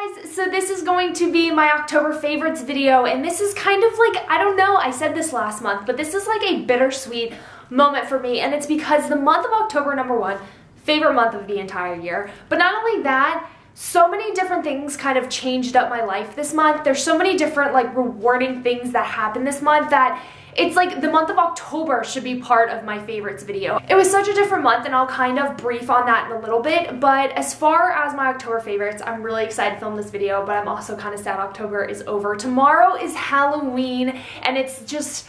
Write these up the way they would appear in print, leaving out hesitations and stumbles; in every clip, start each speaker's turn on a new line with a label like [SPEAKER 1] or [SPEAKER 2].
[SPEAKER 1] guys, so this is going to be my October favorites video, and this is kind of like, I don't know, I said this last month, but this is like a bittersweet moment for me, and it's because the month of October, number one, favorite month of the entire year, but not only that, so many different things kind of changed up my life this month. There's so many different like rewarding things that happened this month that it's like the month of October should be part of my favorites video. It was such a different month, and I'll kind of brief on that in a little bit, but as far as my October favorites, I'm really excited to film this video, but I'm also kind of sad October is over. Tomorrow is Halloween, and it's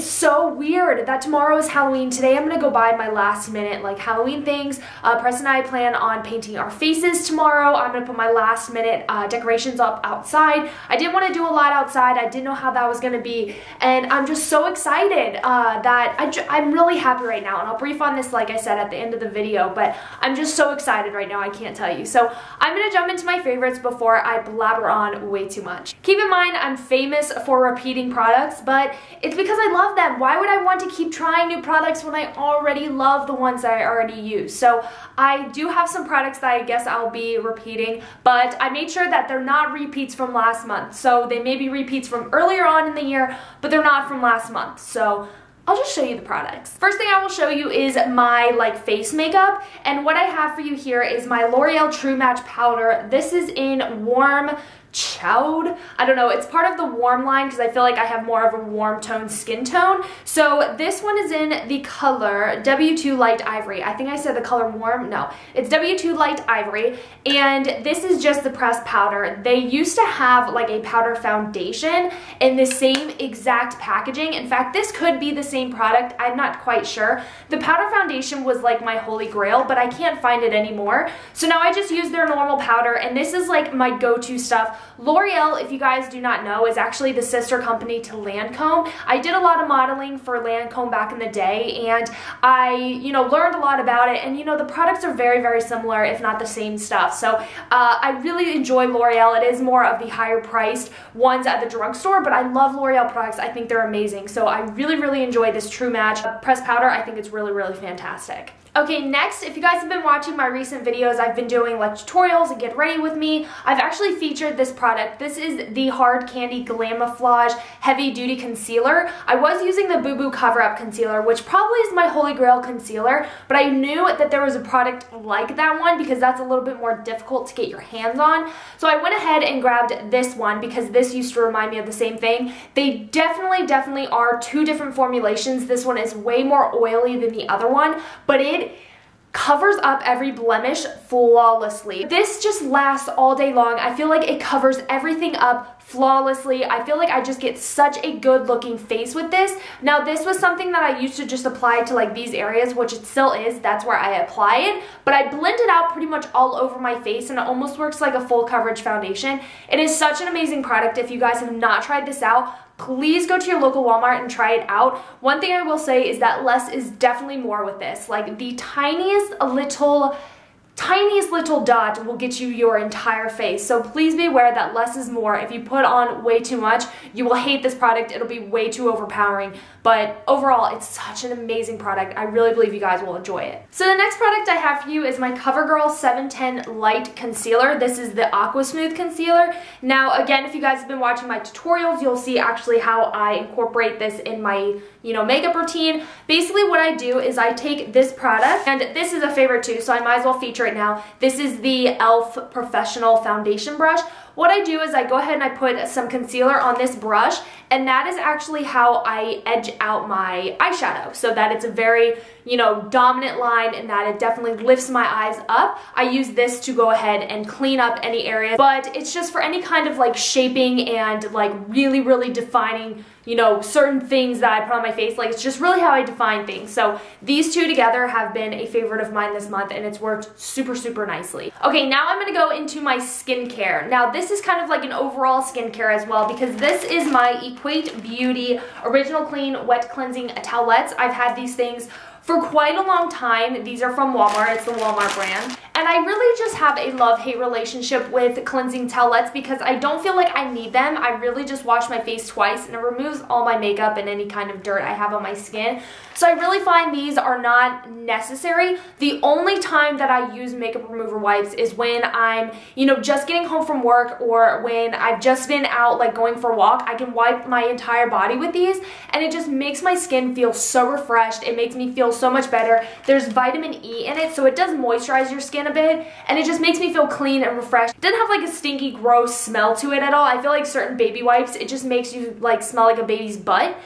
[SPEAKER 1] so weird that tomorrow is Halloween. Today I'm gonna go buy my last minute like Halloween things. Preston and I plan on painting our faces tomorrow. I'm gonna put my last minute decorations up outside. I didn't want to do a lot outside. I didn't know how that was gonna be, and I'm just so excited that I'm really happy right now, and I'll brief on this like I said at the end of the video, but I'm just so excited right now, I can't tell you. So I'm gonna jump into my favorites before I blabber on way too much. Keep in mind, I'm famous for repeating products, but it's because I love them. Why would I want to keep trying new products when I already love the ones that I already use? So I do have some products that I guess I'll be repeating, but I made sure that they're not repeats from last month. So they may be repeats from earlier on in the year, but they're not from last month. So I'll just show you the products. First thing I will show you is my like face makeup, and what I have for you here is my L'Oreal True Match powder. This is in Warm Chowed. I don't know, it's part of the warm line because I feel like I have more of a warm tone skin tone. So this one is in the color W2 Light Ivory. I think I said the color warm. No, it's W2 Light Ivory, and this is just the pressed powder. They used to have like a powder foundation in the same exact packaging. In fact, this could be the same product. I'm not quite sure. The powder foundation was like my holy grail, but I can't find it anymore. So now I just use their normal powder, and this is like my go-to stuff. L'Oreal, if you guys do not know, is actually the sister company to Lancome. I did a lot of modeling for Lancome back in the day, and I, learned a lot about it, and the products are very, very similar, if not the same stuff. So I really enjoy L'Oreal. It is more of the higher priced ones at the drugstore, but I love L'Oreal products. I think they're amazing. So I really, really enjoy this True Match pressed powder. I think it's really, really fantastic. Okay, next, if you guys have been watching my recent videos, I've been doing like tutorials and get ready with me. I've actually featured this product. This is the Hard Candy Glamouflage Heavy Duty Concealer. I was using the Boo Boo Cover Up Concealer, which probably is my holy grail concealer, but I knew that there was a product like that one because that's a little bit more difficult to get your hands on. So I went ahead and grabbed this one because this used to remind me of the same thing. They definitely are two different formulations. This one is way more oily than the other one, but it covers up every blemish flawlessly. This just lasts all day long. I feel like it covers everything up flawlessly. I feel like I just get such a good looking face with this. Now this was something that I used to just apply to like these areas, which it still is. That's where I apply it, but I blend it out pretty much all over my face, and it almost works like a full coverage foundation. It is such an amazing product. If you guys have not tried this out, please go to your local Walmart and try it out. One thing I will say is that less is definitely more with this. Like the tiniest little dot will get you your entire face. So please be aware that less is more. If you put on way too much, you will hate this product. It'll be way too overpowering. But overall, it's such an amazing product. I really believe you guys will enjoy it. So the next product I have for you is my CoverGirl 710 Light Concealer. This is the Aqua Smooth Concealer. Now, again, if you guys have been watching my tutorials, you'll see actually how I incorporate this in my, makeup routine. Basically, what I do is I take this product, and this is a favorite too, so I might as well feature it now. This is the ELPH Professional Foundation Brush. What I do is I go ahead and I put some concealer on this brush, and that is actually how I edge out my eyeshadow so that it's a very, dominant line and that it definitely lifts my eyes up. I use this to go ahead and clean up any areas, but it's just for any kind of like shaping and like really, really defining, certain things that I put on my face. Like it's just really how I define things. So these two together have been a favorite of mine this month, and it's worked super, super nicely. Okay, now I'm gonna go into my skincare. Now this is kind of like an overall skincare as well, because this is my Equate Beauty Original Clean Wet Cleansing Towelettes. I've had these things for quite a long time. These are from Walmart. It's the Walmart brand. And I really just have a love-hate relationship with cleansing towelettes because I don't feel like I need them. I really just wash my face twice and it removes all my makeup and any kind of dirt I have on my skin. So I really find these are not necessary. The only time that I use makeup remover wipes is when I'm, you know, just getting home from work or when I've just been out like going for a walk. I can wipe my entire body with these and it just makes my skin feel so refreshed. It makes me feel so much better. There's vitamin E in it, so it does moisturize your skin a bit and it just makes me feel clean and refreshed. It doesn't have like a stinky, gross smell to it at all. I feel like certain baby wipes, it just makes you like smell like a baby's butt.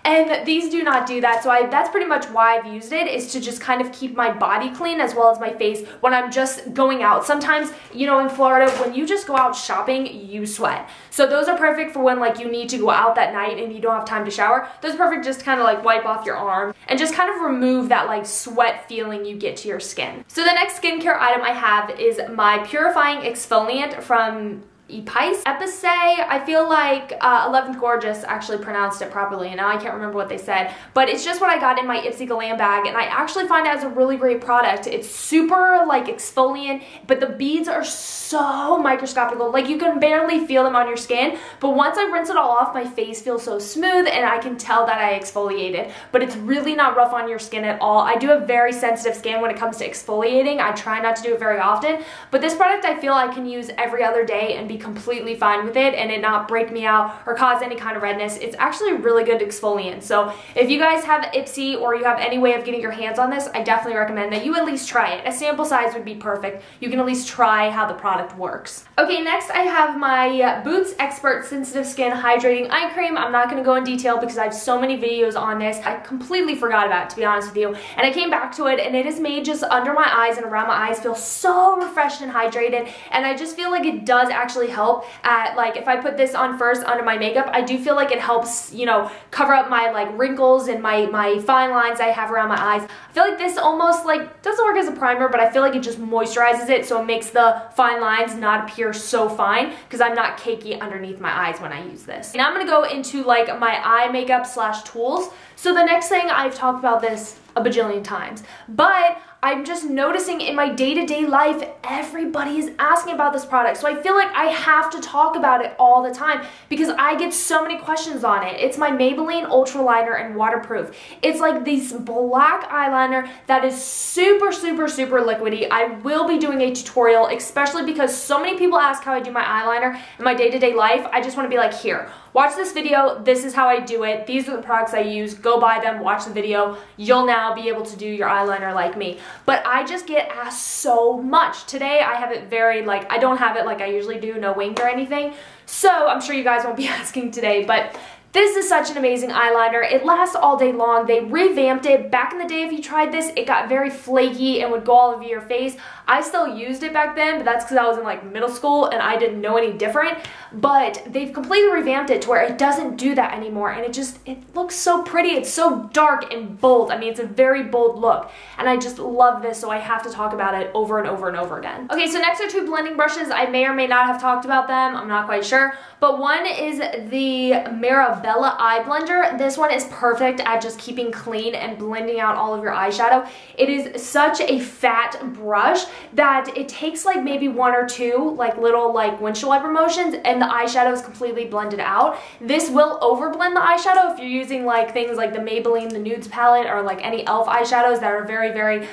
[SPEAKER 1] And these do not do that, so that's pretty much why I've used it, is to just kind of keep my body clean as well as my face when I'm just going out. Sometimes, you know, in Florida, when you just go out shopping, you sweat. So those are perfect for when like you need to go out that night and you don't have time to shower. Those are perfect just to kind of like wipe off your arm and just kind of remove that like sweat feeling you get to your skin. So the next skincare item I have is my purifying exfoliant from Ipsy. I feel like 11th Gorgeous actually pronounced it properly, and now I can't remember what they said, but it's just what I got in my Ipsy Glam bag, and I actually find it as a really great product. It's super like exfoliant, but the beads are so microscopical, like you can barely feel them on your skin, but once I rinse it all off, my face feels so smooth and I can tell that I exfoliated, but it's really not rough on your skin at all. I do have very sensitive skin when it comes to exfoliating. I try not to do it very often, but this product I feel I can use every other day and be completely fine with it and it not break me out or cause any kind of redness. It's actually a really good exfoliant. So if you guys have Ipsy or you have any way of getting your hands on this, I definitely recommend that you at least try it. A sample size would be perfect. You can at least try how the product works. Okay, next I have my Boots Expert Sensitive Skin Hydrating Eye Cream. I'm not going to go in detail because I have so many videos on this. I completely forgot about it, to be honest with you, and I came back to it and it is made just under my eyes and around my eyes feel so refreshed and hydrated, and I just feel like it does actually help at, like, if I put this on first under my makeup, I do feel like it helps, you know, cover up my like wrinkles and my fine lines I have around my eyes. I feel like this almost like doesn't work as a primer, but I feel like it just moisturizes it, so it makes the fine lines not appear so fine because I'm not cakey underneath my eyes when I use this. And I'm gonna go into like my eye makeup slash tools. So the next thing, I've talked about this a bajillion times, but I'm just noticing in my day-to-day life, everybody is asking about this product. So I feel like I have to talk about it all the time because I get so many questions on it. It's my Maybelline Ultra Liner and Waterproof. It's like this black eyeliner that is super, super, super liquidy. I will be doing a tutorial, especially because so many people ask how I do my eyeliner in my day-to-day life. I just want to be like, here, watch this video. This is how I do it. These are the products I use. Go buy them, watch the video. You'll now be able to do your eyeliner like me. But I just get asked so much. Today I have it very, like, I don't have it like I usually do, no winged or anything. So I'm sure you guys won't be asking today, but this is such an amazing eyeliner. It lasts all day long. They revamped it. Back in the day, if you tried this, it got very flaky and would go all over your face. I still used it back then, but that's because I was in like middle school and I didn't know any different. But they've completely revamped it to where it doesn't do that anymore, and it looks so pretty. It's so dark and bold. I mean, it's a very bold look, and I just love this, so I have to talk about it over and over and over again. Okay, so next are two blending brushes. I may or may not have talked about them. I'm not quite sure. But one is the Mirabella Eye Blender. This one is perfect at just keeping clean and blending out all of your eyeshadow. It is such a fat brush that it takes like maybe one or two like little like windshield wiper motions and the eyeshadow is completely blended out. This will overblend the eyeshadow if you're using like things like the Maybelline, the Nudes palette, or like any ELPH eyeshadows that are very, very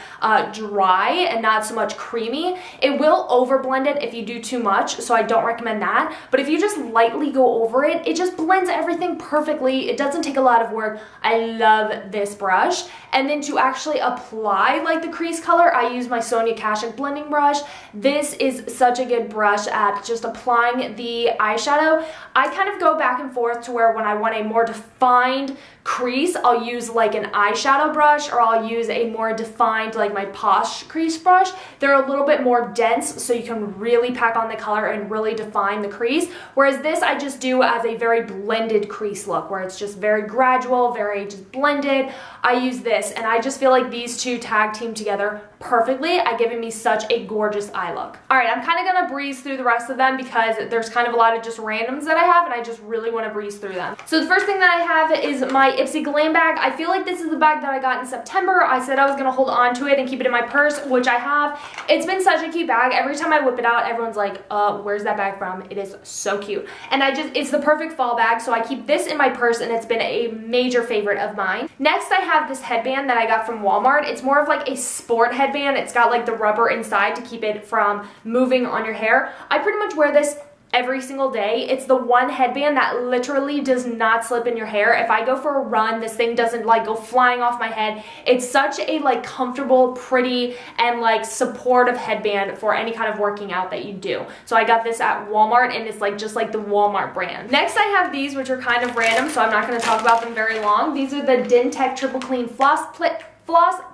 [SPEAKER 1] dry and not so much creamy. It will overblend it if you do too much, so I don't recommend that. But if you just lightly go over it, it just blends everything perfectly. It doesn't take a lot of work. I love this brush. And then to actually apply like the crease color, I use my Sonia Kashuk blending brush. This is such a good brush at just applying the eyeshadow. I kind of go back and forth to where when I want a more defined crease, I'll use like an eyeshadow brush, or I'll use a more defined like my Posh crease brush. They're a little bit more dense, so you can really pack on the color and really define the crease. Whereas this I just do as a very blended crease look, where it's just very gradual, very just blended. I use this, and I just feel like these two tag team together perfectly at giving me such a gorgeous eye look. All right, I'm kind of gonna breeze through the rest of them because there's kind of a lot lot of just randoms that I have, and I just really want to breeze through them. So the first thing that I have is my Ipsy Glam bag. I feel like this is the bag that I got in September. I said I was going to hold on to it and keep it in my purse, which I have. It's been such a cute bag. Every time I whip it out, everyone's like, where's that bag from? It is so cute. And it's the perfect fall bag, so I keep this in my purse, and it's been a major favorite of mine. Next, I have this headband that I got from Walmart. It's more of like a sport headband. It's got like the rubber inside to keep it from moving on your hair. I pretty much wear this every single day. It's the one headband that literally does not slip in your hair. If I go for a run, this thing doesn't like go flying off my head. It's such a like comfortable, pretty, and like supportive headband for any kind of working out that you do. So I got this at Walmart, and it's like just like the Walmart brand. Next, I have these, which are kind of random, so I'm not going to talk about them very long. These are the DenTek Triple Clean Floss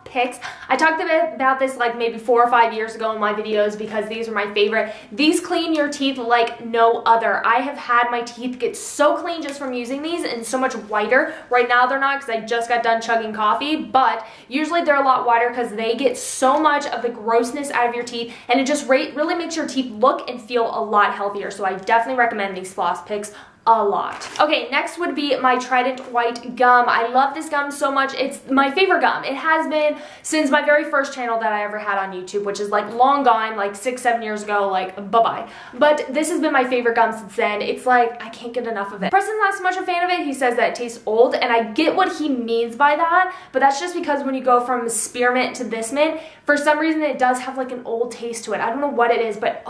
[SPEAKER 1] picks. I talked about this like maybe 4 or 5 years ago in my videos because these are my favorite. These clean your teeth like no other. I have had my teeth get so clean just from using these, and so much whiter. Right now they're not because I just got done chugging coffee, but usually they're a lot whiter because they get so much of the grossness out of your teeth, and it just really makes your teeth look and feel a lot healthier. So I definitely recommend these floss picks a lot. Okay, next would be my Trident White gum. I love this gum so much. It's my favorite gum. It has been since my very first channel that I ever had on YouTube, which is like long gone, like 6-7 years ago, like bye-bye. But this has been my favorite gum since then. It's like, I can't get enough of it. Preston's not so much a fan of it. He says that it tastes old, and I get what he means by that, but that's just because when you go from spearmint to this mint, for some reason it does have like an old taste to it. I don't know what it is, but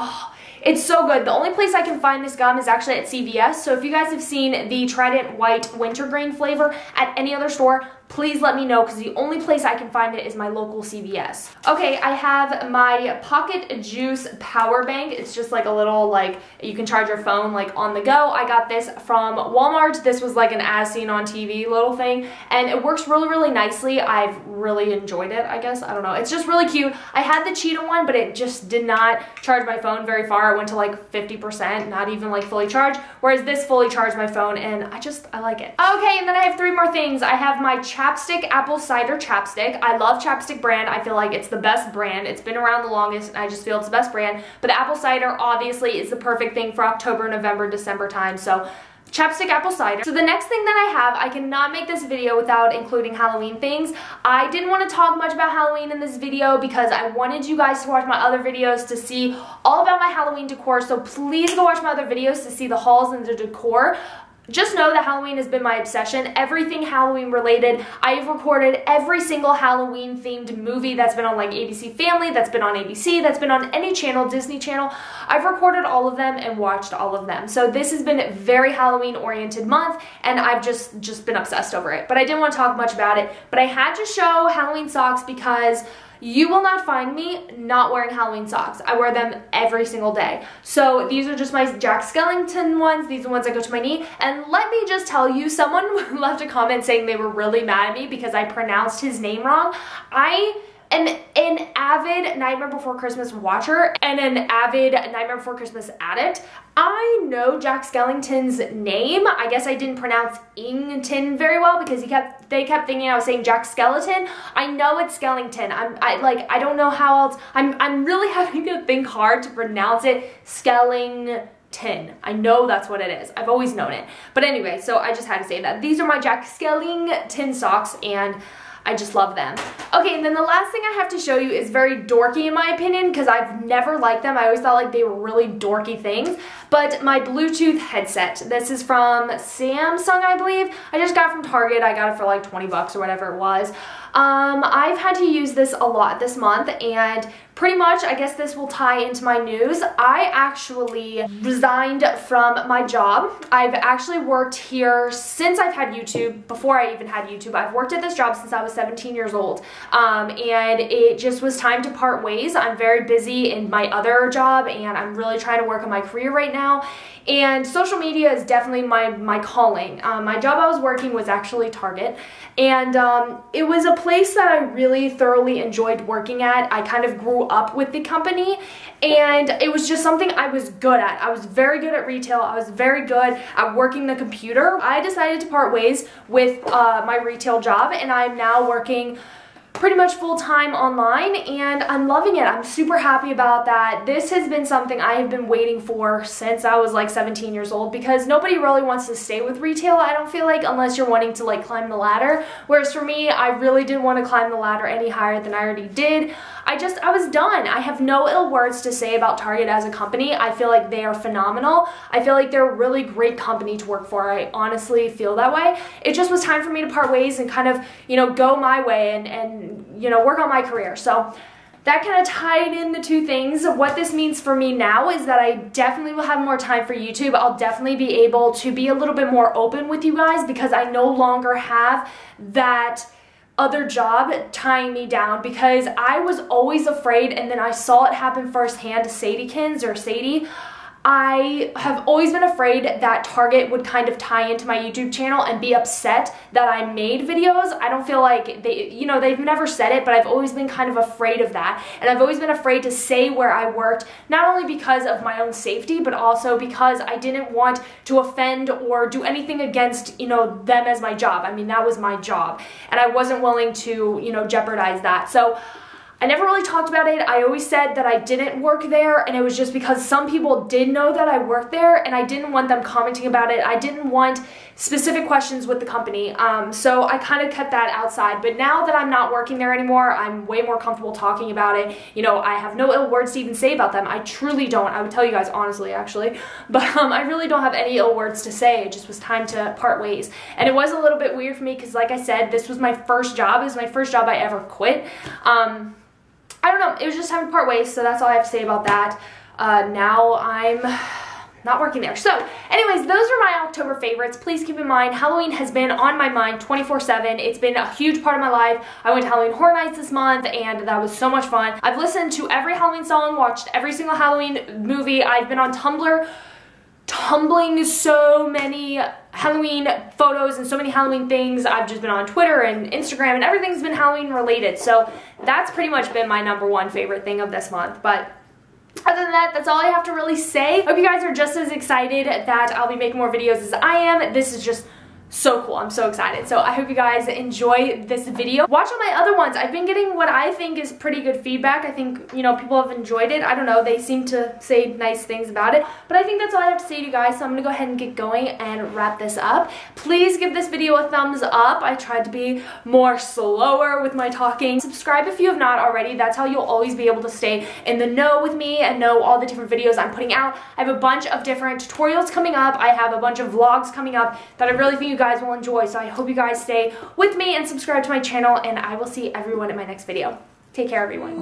[SPEAKER 1] it's so good. The only place I can find this gum is actually at CVS. So if you guys have seen the Trident White wintergreen flavor at any other store, please let me know, because the only place I can find it is my local CVS. Okay, I have my Pocket Juice power bank. It's just like a little, like, you can charge your phone like on the go. I got this from Walmart. This was like an as seen on TV little thing, and it works really, really nicely. I've really enjoyed it, I guess. I don't know. It's just really cute. I had the Cheetah one, but it just did not charge my phone very far. It went to like 50%, not even like fully charged, whereas this fully charged my phone, and I like it. Okay, and then I have 3 more things. I have my Chapstick Apple Cider Chapstick. I love Chapstick brand. I feel like it's the best brand. It's been around the longest, and I just feel it's the best brand. But the apple cider obviously is the perfect thing for October, November, December time. So Chapstick Apple Cider. So the next thing that I have, I cannot make this video without including Halloween things. I didn't want to talk much about Halloween in this video because I wanted you guys to watch my other videos to see all about my Halloween decor. So please go watch my other videos to see the hauls and the decor. Just know that Halloween has been my obsession. Everything Halloween related. I have recorded every single Halloween themed movie that's been on like ABC Family, that's been on ABC, that's been on any channel, Disney Channel. I've recorded all of them and watched all of them. So this has been a very Halloween oriented month, and I've just been obsessed over it. But I didn't want to talk much about it. But I had to show Halloween socks because you will not find me not wearing Halloween socks. I wear them every single day. So these are just my Jack Skellington ones. These are the ones that go to my knee. And let me just tell you, someone left a comment saying they were really mad at me because I pronounced his name wrong. I am an avid Nightmare Before Christmas watcher and an avid Nightmare Before Christmas addict. I know Jack Skellington's name. I guess I didn't pronounce Ington very well because they kept thinking I was saying Jack Skeleton. I know it's Skellington. I don't know how else. I'm really having to think hard to pronounce it. Skellington. I know that's what it is. I've always known it. But anyway, so I just had to say that. These are my Jack Skellington socks, and I just love them. Okay, and then the last thing I have to show you is very dorky in my opinion because I've never liked them. I always thought like they were really dorky things. But my Bluetooth headset. This is from Samsung, I believe. I just got it from Target. I got it for like 20 bucks or whatever it was. I've had to use this a lot this month, and pretty much, I guess this will tie into my news. I actually resigned from my job. I've actually worked here since I've had YouTube. Before I even had YouTube, I've worked at this job since I was 17 years old. And it just was time to part ways. I'm very busy in my other job, and I'm really trying to work on my career right now. And social media is definitely my calling. My job I was working was actually Target, and it was a place that I really thoroughly enjoyed working at. I kind of grew up with the company, and it was just something I was good at. I was very good at retail. I was very good at working the computer. I decided to part ways with my retail job, and I'm now working pretty pretty much full-time online, and I'm loving it. I'm super happy about that. This has been something I have been waiting for since I was like 17 years old, because nobody really wants to stay with retail, I don't feel like, unless you're wanting to like climb the ladder. Whereas for me, I really didn't want to climb the ladder any higher than I already did. I was done. I have no ill words to say about Target as a company. I feel like they are phenomenal. I feel like they're a really great company to work for. I honestly feel that way. It just was time for me to part ways and kind of, you know, go my way and you know, work on my career. So that kind of tied in the two things. What this means for me now is that I definitely will have more time for YouTube. I'll definitely be able to be a little bit more open with you guys, because I no longer have that other job tying me down, because I was always afraid, and then I saw it happen firsthand to Sadiekins or Sadie. I have always been afraid that Target would kind of tie into my YouTube channel and be upset that I made videos. I don't feel like they, you know, they've never said it, but I've always been kind of afraid of that. And I've always been afraid to say where I worked, not only because of my own safety, but also because I didn't want to offend or do anything against, you know, them as my job. I mean, that was my job, and I wasn't willing to, you know, jeopardize that. So I never really talked about it. I always said that I didn't work there, and it was just because some people did know that I worked there, and I didn't want them commenting about it. I didn't want specific questions with the company, so I kind of kept that outside. But now that I'm not working there anymore, I'm way more comfortable talking about it. You know, I have no ill words to even say about them. I truly don't. I would tell you guys honestly, actually, but I really don't have any ill words to say. It just was time to part ways, and it was a little bit weird for me because, like I said, this was my first job. It was my first job I ever quit. I don't know, it was just time to part ways, so that's all I have to say about that. Now I'm not working there. So anyways, those are my October favorites. Please keep in mind, Halloween has been on my mind 24/7. It's been a huge part of my life. I went to Halloween Horror Nights this month, and that was so much fun. I've listened to every Halloween song, watched every single Halloween movie. I've been on Tumblr tumbling so many Halloween photos and so many Halloween things. I've just been on Twitter and Instagram, and everything's been Halloween related. So that's pretty much been my #1 favorite thing of this month. But other than that, that's all I have to really say. Hope you guys are just as excited that I'll be making more videos as I am. This is just so cool. I'm so excited. So I hope you guys enjoy this video. Watch all my other ones. I've been getting what I think is pretty good feedback. I think, you know, people have enjoyed it. I don't know. They seem to say nice things about it. But I think that's all I have to say to you guys. So I'm going to go ahead and get going and wrap this up. Please give this video a thumbs up. I tried to be more slower with my talking. Subscribe if you have not already. That's how you'll always be able to stay in the know with me and know all the different videos I'm putting out. I have a bunch of different tutorials coming up. I have a bunch of vlogs coming up that I really think you guys will enjoy. So I hope you guys stay with me and subscribe to my channel, and I will see everyone in my next video. Take care, everyone.